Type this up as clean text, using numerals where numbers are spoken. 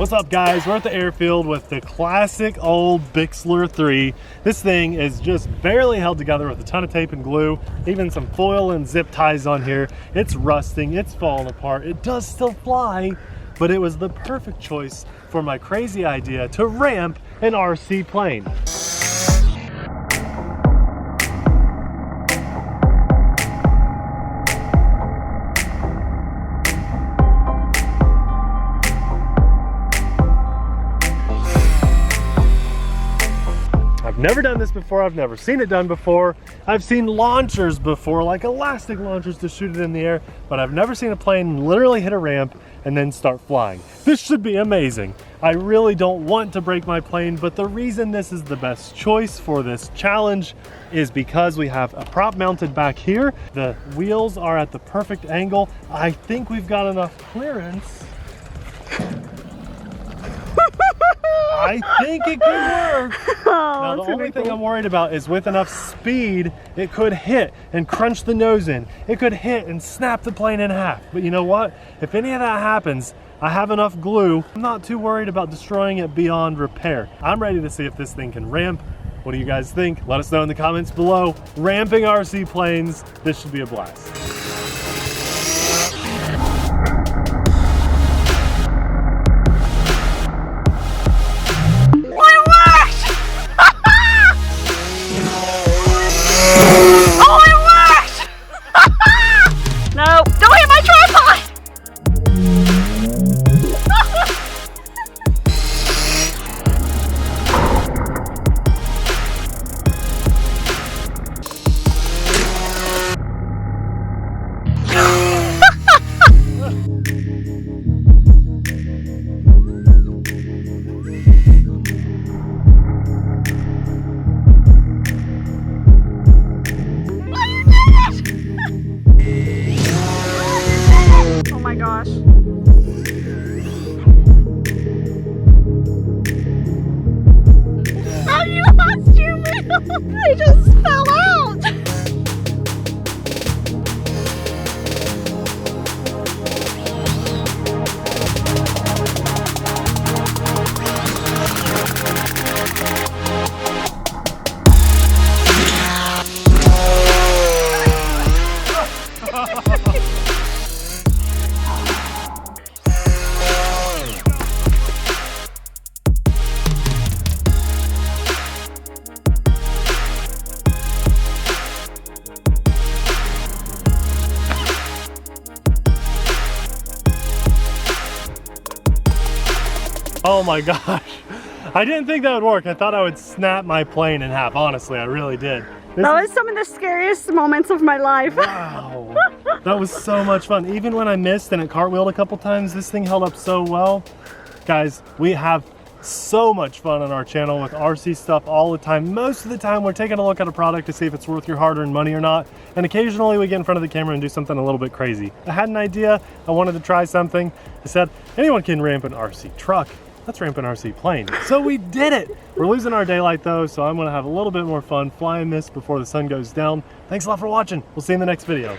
What's up, guys? We're at the airfield with the classic old Bixler 3. This thing is just barely held together with a ton of tape and glue, even some foil and zip ties on here. It's rusting, it's falling apart. It does still fly, but it was the perfect choice for my crazy idea to ramp an RC plane. I've never done this before, I've never seen it done before. I've seen launchers before, like elastic launchers to shoot it in the air, but I've never seen a plane literally hit a ramp and then start flying. This should be amazing. I really don't want to break my plane, but the reason this is the best choice for this challenge is because we have a prop mounted back here. The wheels are at the perfect angle. I think we've got enough clearance. I think it could work. Now, the only thing I'm worried about is with enough speed, it could hit and crunch the nose in. It could hit and snap the plane in half. But you know what? If any of that happens, I have enough glue. I'm not too worried about destroying it beyond repair. I'm ready to see if this thing can ramp. What do you guys think? Let us know in the comments below. Ramping RC planes, this should be a blast. I just fell out! Oh my gosh, I didn't think that would work. I thought I would snap my plane in half. Honestly, I really did. That was some of the scariest moments of my life. Wow, that was so much fun. Even when I missed and it cartwheeled a couple times, this thing held up so well. Guys, we have so much fun on our channel with RC stuff all the time. Most of the time we're taking a look at a product to see if it's worth your hard-earned money or not, and occasionally we get in front of the camera and do something a little bit crazy. I had an idea, I wanted to try something. I said, anyone can ramp an RC truck. Let's ramp an RC plane. So we did it. We're losing our daylight though, so I'm gonna have a little bit more fun flying this before the sun goes down. Thanks a lot for watching. We'll see you in the next video.